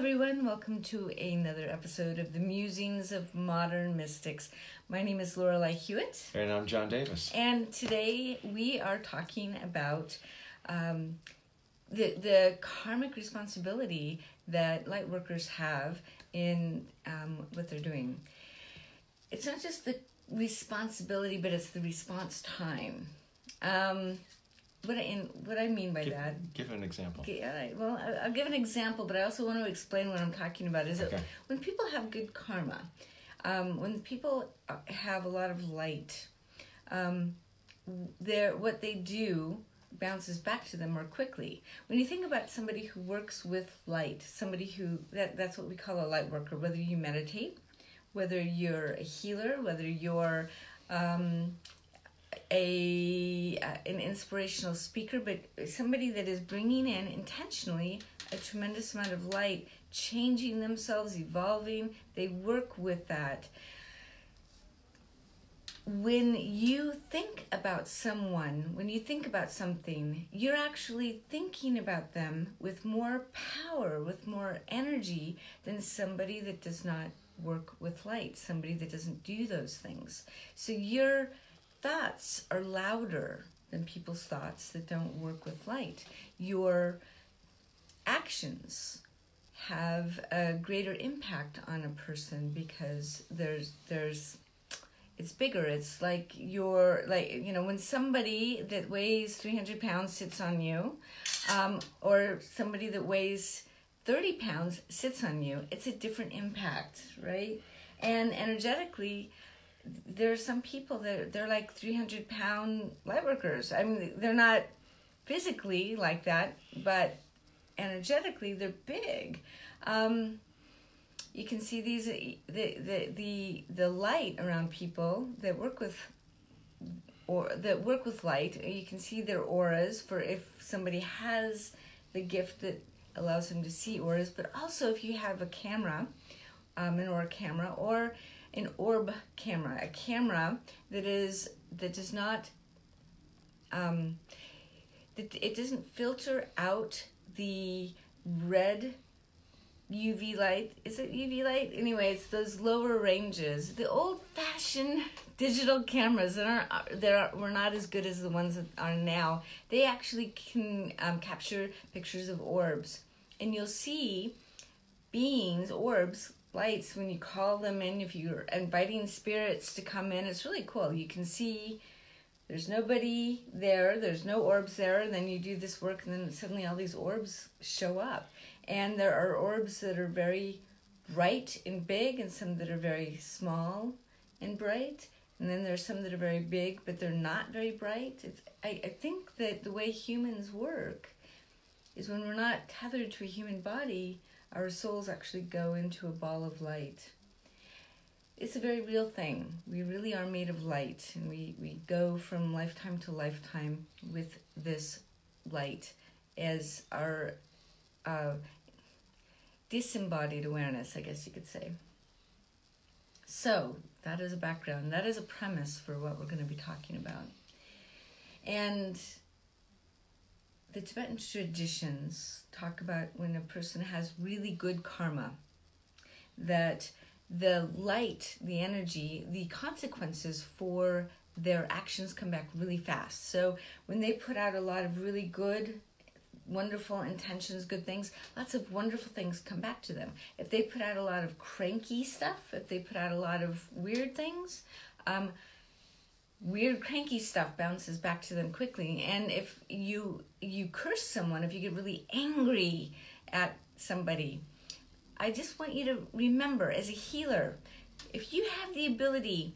everyone, welcome to another episode of the Musings of Modern Mystics. My name is Lorelei Hewitt. And I'm John Davis. And today we are talking about the karmic responsibility that light workers have in what they're doing. It's not just the responsibility, but it's the response time. What I mean by that... Give an example. Well, I'll give an example, but I also want to explain what I'm talking about. Is that when people have good karma, when people have a lot of light, what they do bounces back to them more quickly. When you think about somebody who works with light, somebody who... That's what we call a light worker, whether you meditate, whether you're a healer, whether you're... an inspirational speaker, but somebody that is bringing in intentionally a tremendous amount of light, changing themselves, evolving. They work with that. When you think about someone, when you think about something, you're actually thinking about them with more power, with more energy than somebody that does not work with light, somebody that doesn't do those things. So your thoughts are louder than people's thoughts that don't work with light. Your actions have a greater impact on a person because it's bigger. It's like when somebody that weighs 300 pounds sits on you, or somebody that weighs 30 pounds sits on you, it's a different impact, right? And energetically, there are some people that they're like 300-pound light workers. I mean, they're not physically like that, but energetically they're big. You can see the light around people that work with light. You can see their auras for if somebody has the gift that allows them to see auras, but also if you have a camera, an aura camera, or an orb camera, a camera that does not it doesn't filter out the red UV light. Is it UV light? Anyway, it's those lower ranges. The old-fashioned digital cameras that were not as good as the ones that are now. They actually can capture pictures of orbs, and you'll see beings, orbs, lights, when you call them in, if you're inviting spirits to come in. It's really cool. You can see there's nobody there, there's no orbs there, and then you do this work, and then suddenly all these orbs show up. And there are orbs that are very bright and big, and some that are very small and bright, and then there's some that are very big, but they're not very bright. I think that the way humans work is when we're not tethered to a human body, our souls actually go into a ball of light. It's a very real thing. We really are made of light, and we go from lifetime to lifetime with this light as our disembodied awareness, I guess you could say. So, that is a background. That is a premise for what we're going to be talking about. And the Tibetan traditions talk about when a person has really good karma, that the light, the energy, the consequences for their actions come back really fast. So when they put out a lot of really good, wonderful intentions, good things, lots of wonderful things come back to them. If they put out a lot of cranky stuff, if they put out a lot of weird things, weird cranky stuff bounces back to them quickly. And if you curse someone, if you get really angry at somebody, I just want you to remember, as a healer, if you have the ability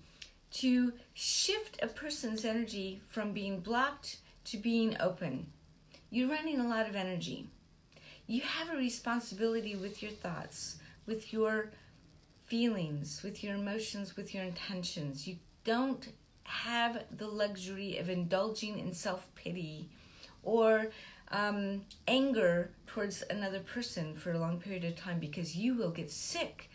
to shift a person's energy from being blocked to being open, you're running a lot of energy. You have a responsibility with your thoughts, with your feelings, with your emotions, with your intentions. You don't have the luxury of indulging in self-pity or anger towards another person for a long period of time, because you will get sick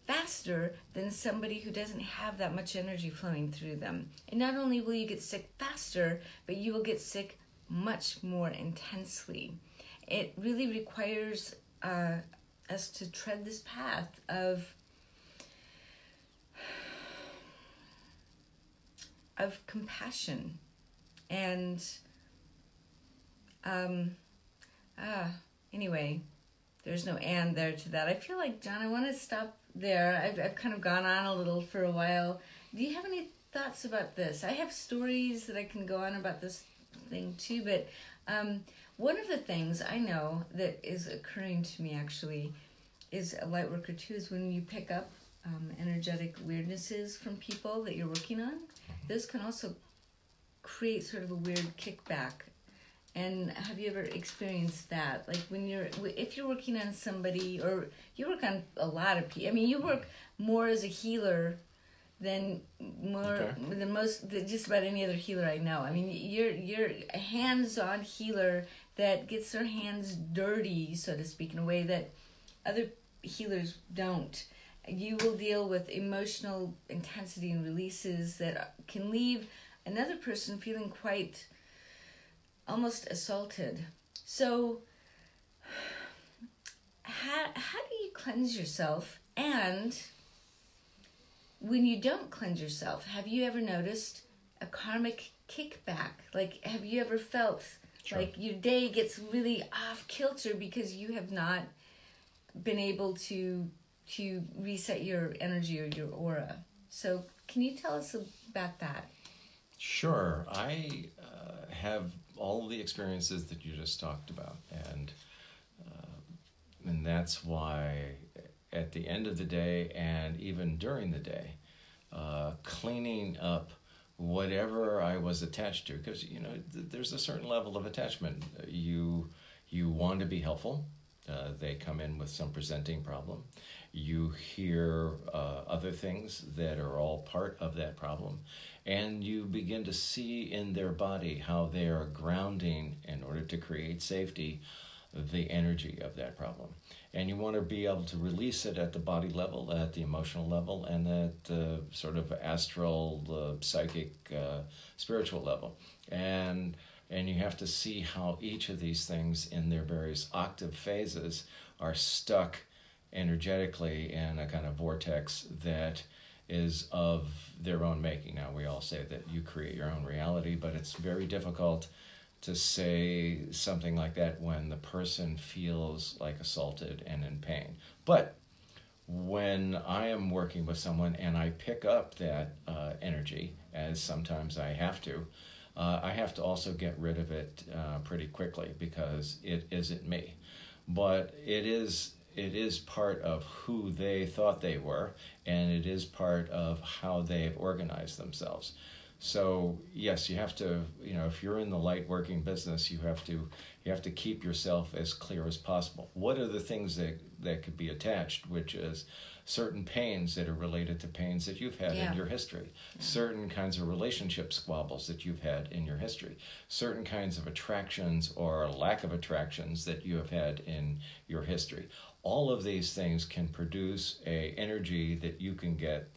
faster than somebody who doesn't have that much energy flowing through them. And not only will you get sick faster, but you will get sick much more intensely. It really requires us to tread this path of compassion and anyway, there's no and there to that. I feel like, John, I want to stop there. I've kind of gone on a little for a while. Do you have any thoughts about this? I have stories that I can go on about this thing too, but one of the things I know that is occurring to me actually is a light worker too, is when you pick up energetic weirdnesses from people that you're working on, those can also create sort of a weird kickback. And have you ever experienced that? Like if you're working on somebody, or you work on a lot of people. I mean, you work more as a healer than just about any other healer I know. I mean, you're a hands-on healer that gets their hands dirty, so to speak, in a way that other healers don't. You will deal with emotional intensity and releases that can leave another person feeling quite almost assaulted. So how do you cleanse yourself? And when you don't cleanse yourself, have you ever noticed a karmic kickback? Like, have you ever felt like your day gets really off kilter because you have not been able to reset your energy or your aura? So can you tell us about that? Sure. I have all the experiences that you just talked about, and that's why at the end of the day and even during the day, cleaning up whatever I was attached to, because there's a certain level of attachment. You want to be helpful. They come in with some presenting problem. You hear other things that are all part of that problem, and you begin to see in their body how they are grounding, in order to create safety, the energy of that problem. And you want to be able to release it at the body level, at the emotional level, and at the sort of astral, psychic, spiritual level. And you have to see how each of these things in their various octave phases are stuck energetically in a kind of vortex that is of their own making. Now, we all say that you create your own reality, but it's very difficult to say something like that when the person feels like assaulted and in pain. But when I am working with someone and I pick up that energy, as sometimes I have to also get rid of it pretty quickly, because it isn't me. But it is part of who they thought they were, and it is part of how they've organized themselves. So yes, you have to, if you're in the light working business, you have to keep yourself as clear as possible. What are the things that could be attached, which is certain pains that are related to pains that you've had in your history, certain kinds of relationship squabbles that you've had in your history, certain kinds of attractions or lack of attractions that you have had in your history. All of these things can produce a energy that you can get,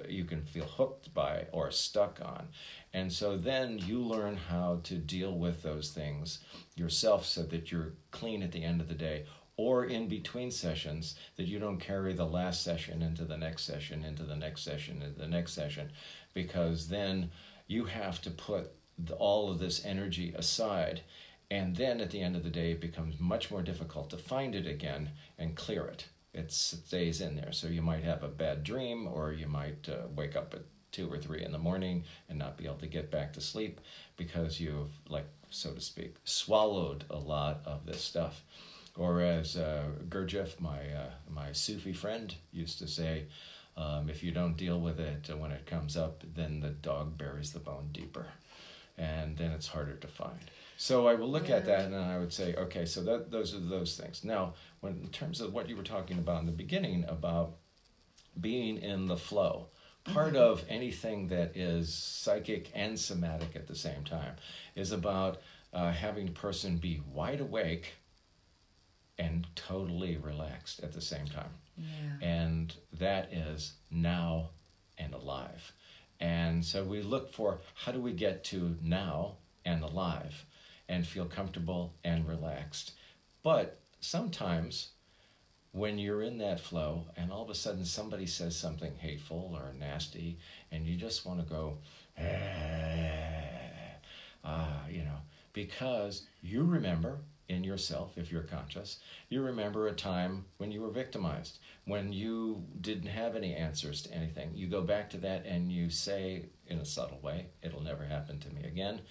you can feel hooked by or stuck on. And so then you learn how to deal with those things yourself, so that you're clean at the end of the day, or in between sessions, that you don't carry the last session into the next session, into the next session, into the next session, because then you have to put all of this energy aside. And then at the end of the day, it becomes much more difficult to find it again and clear it. It stays in there. So you might have a bad dream, or you might wake up at 2 or 3 in the morning and not be able to get back to sleep, because you've, like, so to speak, swallowed a lot of this stuff. Or as Gurdjieff, my Sufi friend, used to say, if you don't deal with it when it comes up, then the dog buries the bone deeper, and then it's harder to find. So I will look at that, and I would say, okay, so those are those things. Now, in terms of what you were talking about in the beginning about being in the flow, part of anything that is psychic and somatic at the same time is about having a person be wide awake and totally relaxed at the same time. Yeah. And that is now and alive. And so we look for, how do we get to now and alive and feel comfortable and relaxed? But sometimes when you're in that flow and all of a sudden somebody says something hateful or nasty and you just want to go, because you remember in yourself, if you're conscious, you remember a time when you were victimized, when you didn't have any answers to anything. You go back to that and you say in a subtle way, it'll never happen to me again.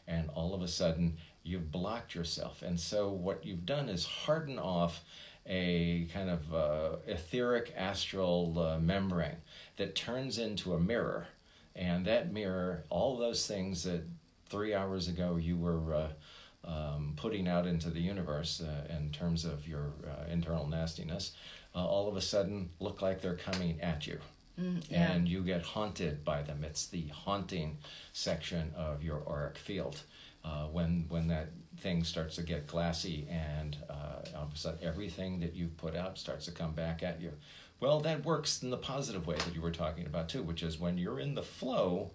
And all of a sudden you've blocked yourself. And so what you've done is harden off a kind of etheric astral membrane that turns into a mirror. And that mirror, all those things that 3 hours ago you were putting out into the universe in terms of your internal nastiness, all of a sudden look like they're coming at you. Yeah. And you get haunted by them. It's the haunting section of your auric field. When that thing starts to get glassy and all of a sudden everything that you've put out starts to come back at you. Well, that works in the positive way that you were talking about too, which is when you're in the flow,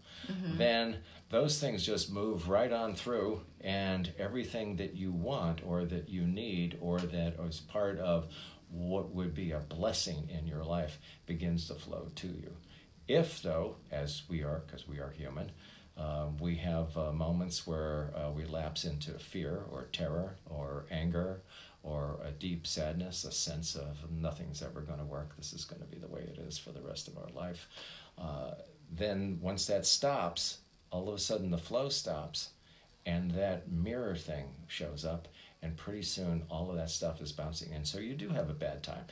then those things just move right on through, and everything that you want or that you need or that is part of what would be a blessing in your life begins to flow to you. If, though, as we are, because we are human, we have moments where we lapse into fear or terror or anger or a deep sadness, a sense of nothing's ever going to work, this is going to be the way it is for the rest of our life. Then once that stops, all of a sudden the flow stops and that mirror thing shows up, and pretty soon all of that stuff is bouncing in. So you do have a bad time.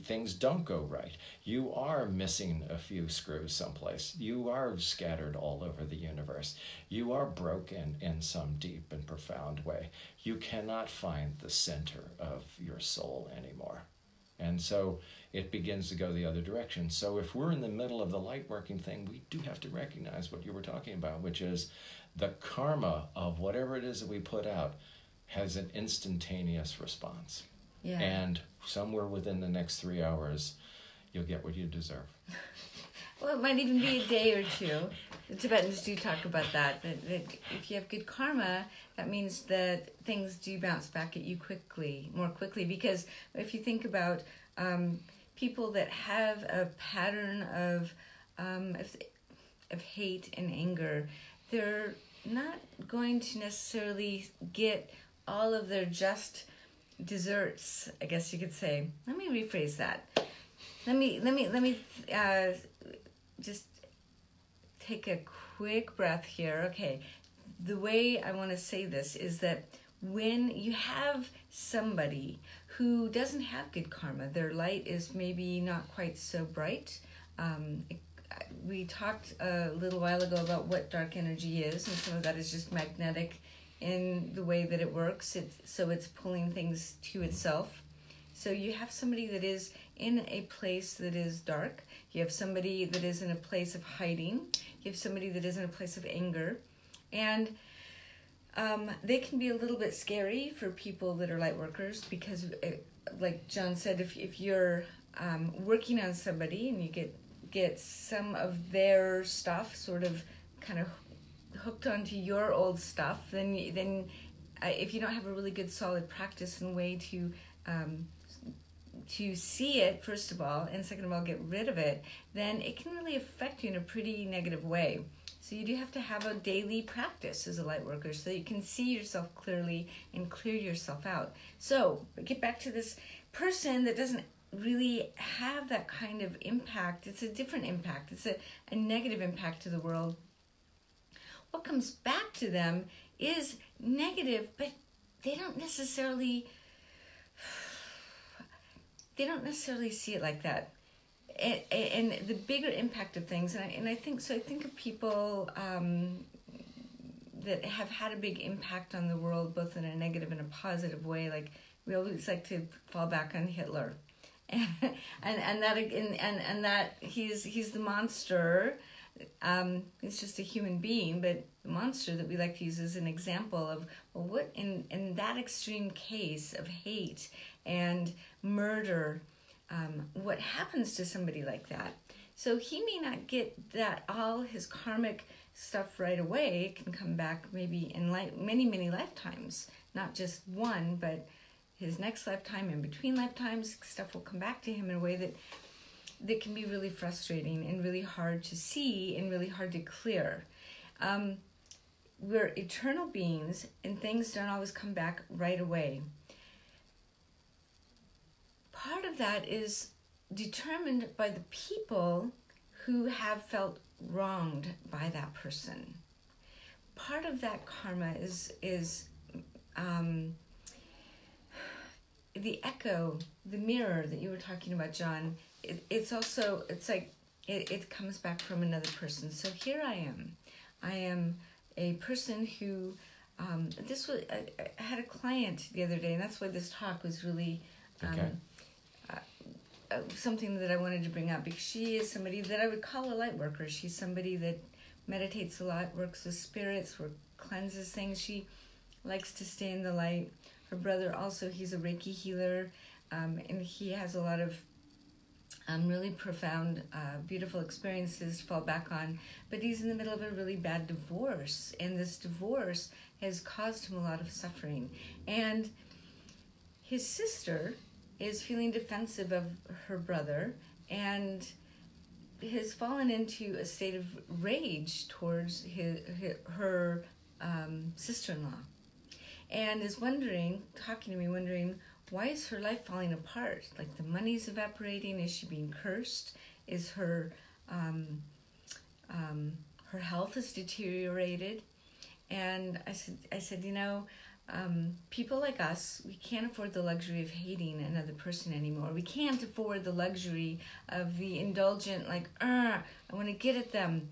Things don't go right. You are missing a few screws someplace. You are scattered all over the universe. You are broken in some deep and profound way. You cannot find the center of your soul anymore. And so it begins to go the other direction. So if we're in the middle of the light working thing, we do have to recognize what you were talking about, which is the karma of whatever it is that we put out has an instantaneous response. Yeah. And somewhere within the next 3 hours, you'll get what you deserve. Well, it might even be a day or two. The Tibetans do talk about that if you have good karma, that means that things do bounce back at you more quickly. Because if you think about people that have a pattern of hate and anger, they're not going to necessarily get all of their just desserts, I guess you could say. Let me rephrase that. Let me just take a quick breath here. Okay, the way I want to say this is that when you have somebody who doesn't have good karma, their light is maybe not quite so bright. We talked a little while ago about what dark energy is, and some of that is just magnetic in the way that it works. It's pulling things to itself. So you have somebody that is in a place that is dark. You have somebody that is in a place of hiding. You have somebody that is in a place of anger. And they can be a little bit scary for people that are light workers because, like John said, if you're working on somebody and you get some of their stuff sort of kind of hooked onto your old stuff, then if you don't have a really good solid practice and way to see it, first of all, and second of all, get rid of it, then it can really affect you in a pretty negative way. So you do have to have a daily practice as a light worker so that you can see yourself clearly and clear yourself out. So get back to this person that doesn't really have that kind of impact. It's a different impact. It's a negative impact to the world. What comes back to them is negative, but they don't necessarily see it like that. And the bigger impact of things, and I think of people that have had a big impact on the world, both in a negative and a positive way. Like we always like to fall back on Hitler, and that he's the monster. He's just a human being, but the monster that we like to use as an example of, well, what in that extreme case of hate and murder, what happens to somebody like that? So he may not get that all his karmic stuff right away. It can come back maybe in many lifetimes, not just one, but his next lifetime, in between lifetimes, stuff will come back to him in a way that can be really frustrating and really hard to see and really hard to clear. We're eternal beings, and things don't always come back right away. Part of that is determined by the people who have felt wronged by that person. Part of that karma is the echo, the mirror that you were talking about, John. It comes back from another person. So here I am a person who, I had a client the other day, and that's why this talk was really something that I wanted to bring up, because she is somebody that I would call a light worker. She's somebody that meditates a lot, works with spirits, cleanses things. She likes to stay in the light. Her brother also, he's a Reiki healer, and he has a lot of really profound, beautiful experiences to fall back on. But he's in the middle of a really bad divorce, and this divorce has caused him a lot of suffering. And his sister is feeling defensive of her brother and has fallen into a state of rage towards her sister-in-law, and is talking to me, wondering, why is her life falling apart? Like, the money's evaporating. Is she being cursed? Is her health is deteriorated? And I said, people like us, we can't afford the luxury of hating another person anymore. We can't afford the luxury of the indulgent, I want to get at them.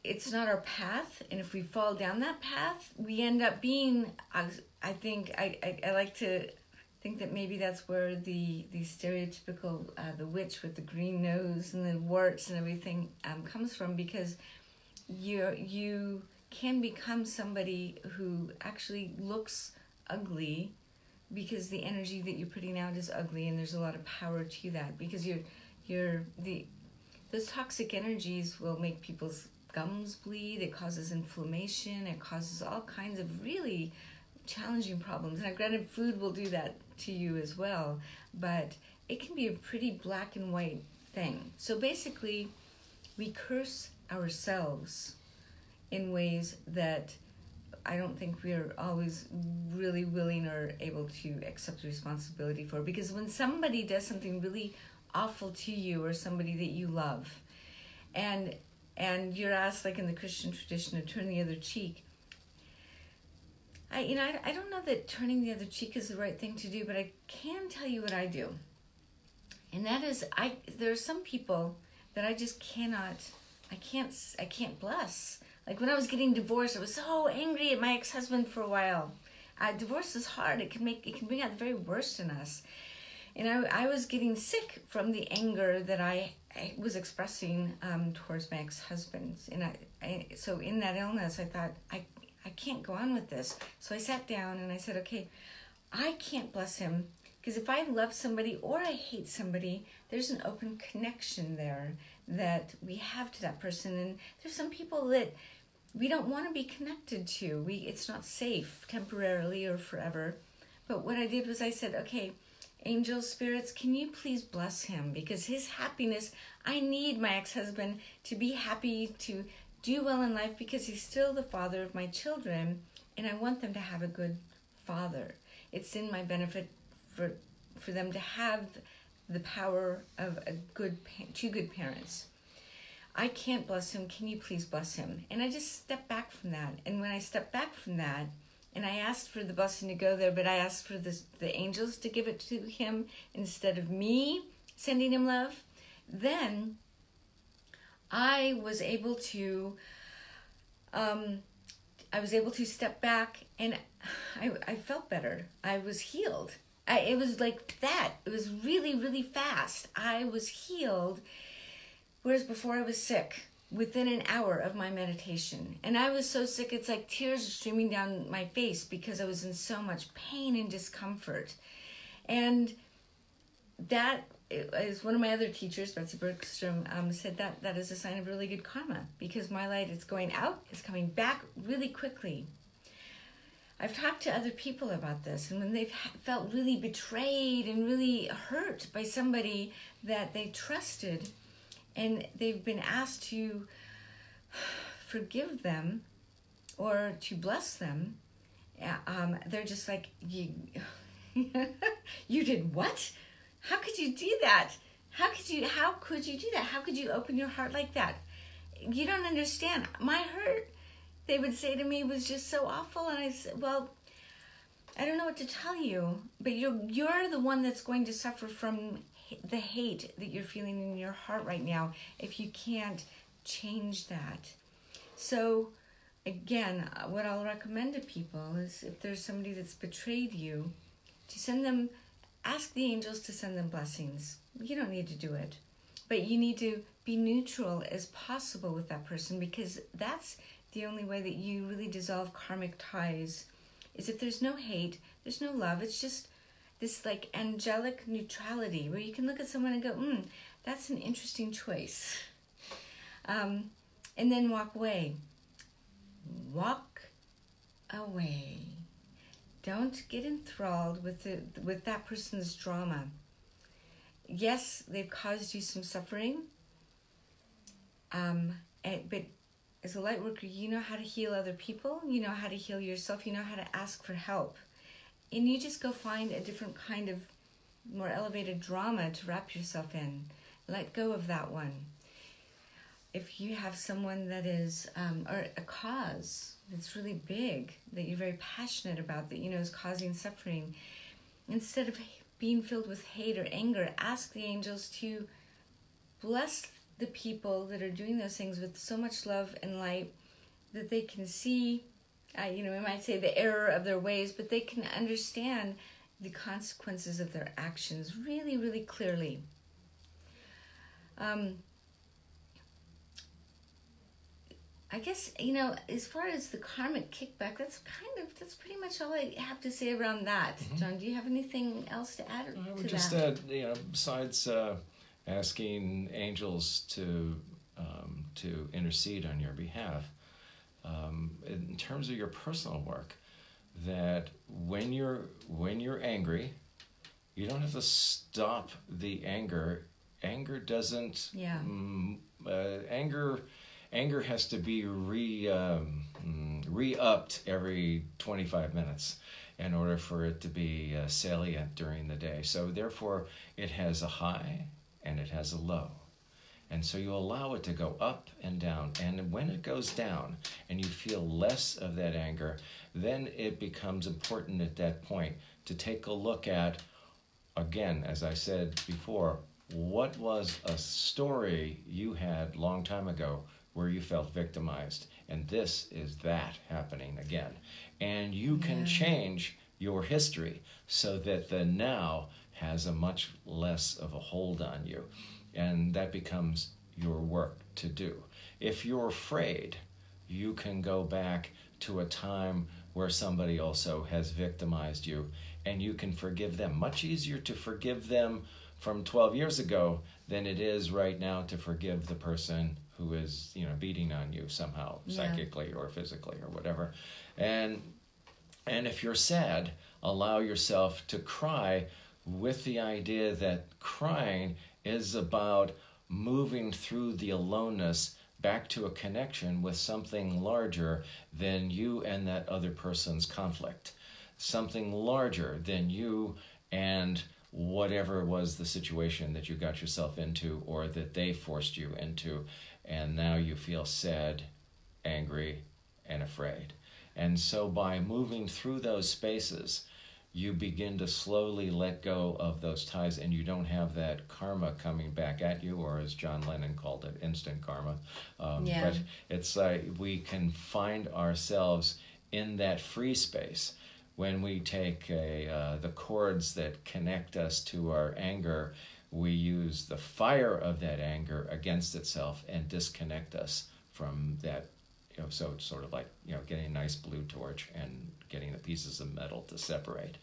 It's not our path, and if we fall down that path, we end up being, I like to think that maybe that's where the stereotypical, the witch with the green nose and the warts and everything comes from, because you can become somebody who actually looks ugly because the energy that you're putting out is ugly, and there's a lot of power to that, because those toxic energies will make people's gums bleed. It causes inflammation. It causes all kinds of really challenging problems. Now, granted, food will do that to you as well, but it can be a pretty black and white thing. So basically, we curse ourselves in ways that I don't think we're always really willing or able to accept responsibility for. Because when somebody does something really awful to you, or somebody that you love, and you're asked, like in the Christian tradition, to turn the other cheek, I don't know that turning the other cheek is the right thing to do, but I can tell you what I do. And that is, there are some people that I just I can't bless. Like when I was getting divorced, I was so angry at my ex-husband for a while. Divorce is hard. It can bring out the very worst in us. And I was getting sick from the anger that I was expressing towards my ex-husband. And so in that illness, I thought, I can't go on with this. So I sat down and I said, okay, I can't bless him, because if I love somebody or I hate somebody, there's an open connection there that we have to that person. And there's some people that we don't want to be connected to. It's not safe temporarily or forever. But what I did was I said, okay, angels, spirits, can you please bless him? Because his happiness, I need my ex-husband to be happy, to do well in life, because he's still the father of my children, and I want them to have a good father. It's in my benefit for them to have the power of two good parents. I can't bless him. Can you please bless him? And I just stepped back from that. And when I stepped back from that, and I asked for the blessing to go there, but I asked for the angels to give it to him instead of me sending him love, then I was able to step back, and I felt better. I was healed. It was like that. It was really, really fast. I was healed, whereas before I was sick within an hour of my meditation. And I was so sick, it's like tears are streaming down my face because I was in so much pain and discomfort. And that is one of my other teachers, Betsy Bergstrom, said that is a sign of really good karma, because my light is going out, it's coming back really quickly. I've talked to other people about this, and when they've felt really betrayed and really hurt by somebody that they trusted, and they've been asked to forgive them or to bless them, they're just like, you did what? How could you do that? How could you do that? How could you open your heart like that? You don't understand. My hurt, they would say to me, was just so awful. And I said, well, I don't know what to tell you, but you're the one that's going to suffer from the hate that you're feeling in your heart right now if you can't change that. So again, what I'll recommend to people is, if there's somebody that's betrayed you, to ask the angels to send them blessings. You don't need to do it, but you need to be neutral as possible with that person, because that's the only way that you really dissolve karmic ties, is if there's no hate, there's no love. It's just this like angelic neutrality where you can look at someone and go, that's an interesting choice. And then walk away. Walk away. Don't get enthralled with that person's drama. Yes, they've caused you some suffering, but as a light worker, you know how to heal other people, you know how to heal yourself, you know how to ask for help. And you just go find a different kind of more elevated drama to wrap yourself in. Let go of that one. If you have someone that is, or a cause that's really big, that you're very passionate about, that you know is causing suffering, instead of being filled with hate or anger, ask the angels to bless the people that are doing those things with so much love and light that they can see, we might say the error of their ways, but they can understand the consequences of their actions really, really clearly. I guess, as far as the karmic kickback, that's pretty much all I have to say around that. Mm-hmm. John, do you have anything else to add to that? I would just add, besides asking angels to intercede on your behalf, in terms of your personal work, that when you're angry, you don't have to stop the anger. Anger doesn't. Yeah. Anger has to be re-upped every 25 minutes in order for it to be salient during the day. So therefore, it has a high and it has a low. And so you allow it to go up and down. And when it goes down and you feel less of that anger, then it becomes important at that point to take a look at, again, as I said before, what was a story you had a long time ago where you felt victimized, and this is that happening again. And you can change your history so that the now has a much less of a hold on you, and that becomes your work to do. If you're afraid, you can go back to a time where somebody also has victimized you, and you can forgive them. Much easier to forgive them from 12 years ago than it is right now to forgive the person who is, beating on you somehow, psychically or physically or whatever. And if you're sad, allow yourself to cry with the idea that crying is about moving through the aloneness back to a connection with something larger than you and that other person's conflict. Something larger than you and whatever was the situation that you got yourself into or that they forced you into. And now you feel sad, angry, and afraid. And so by moving through those spaces, you begin to slowly let go of those ties, and you don't have that karma coming back at you, or as John Lennon called it, instant karma. But it's like we can find ourselves in that free space when we take the cords that connect us to our anger. We use the fire of that anger against itself and disconnect us from that. So it's sort of like, getting a nice blue torch and getting the pieces of metal to separate,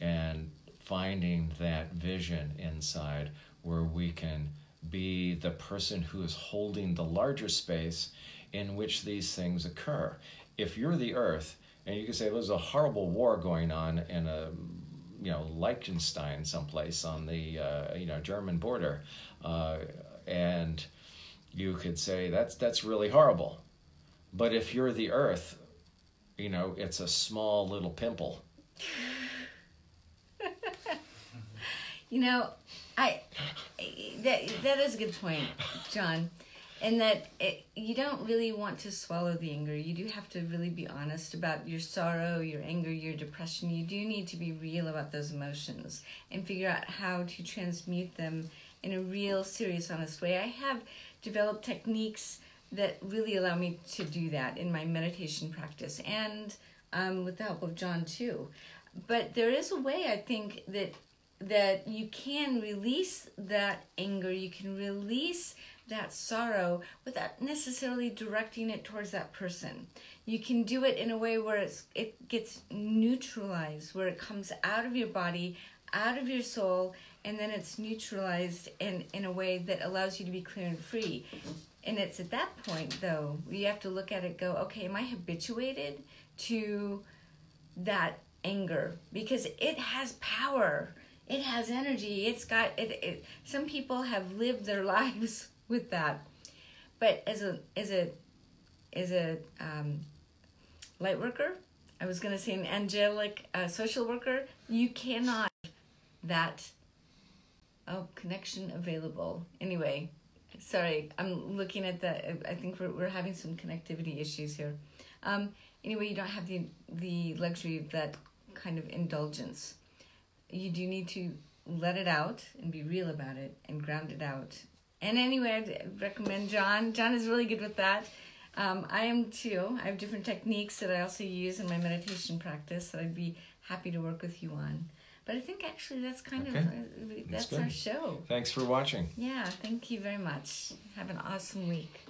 and finding that vision inside where we can be the person who is holding the larger space in which these things occur. If you're the earth And you could say there's a horrible war going on in a, Liechtenstein someplace on the, German border. And you could say that's really horrible. But if you're the earth, it's a small little pimple. That is a good point, John. And that you don't really want to swallow the anger. You do have to really be honest about your sorrow, your anger, your depression. You do need to be real about those emotions and figure out how to transmute them in a real, serious, honest way. I have developed techniques that really allow me to do that in my meditation practice, and with the help of John too. But there is a way, I think, that you can release that anger, you can release that sorrow without necessarily directing it towards that person. You can do it in a way where it gets neutralized, where it comes out of your body, out of your soul, and then it's neutralized in a way that allows you to be clear and free. And it's at that point, though, you have to look at it, go, okay, am I habituated to that anger? Because it has power. It has energy. It's got it. Some people have lived their lives with that, but as a light worker, I was going to say an angelic social worker, you cannot that connection available. Anyway, sorry, I'm looking at I think we're having some connectivity issues here. Anyway, you don't have the luxury of that kind of indulgence. You do need to let it out and be real about it and ground it out. And anyway, I'd recommend John. John is really good with that. I am too. I have different techniques that I also use in my meditation practice that I'd be happy to work with you on. But I think actually that's that's our show. Thanks for watching. Yeah, thank you very much. Have an awesome week.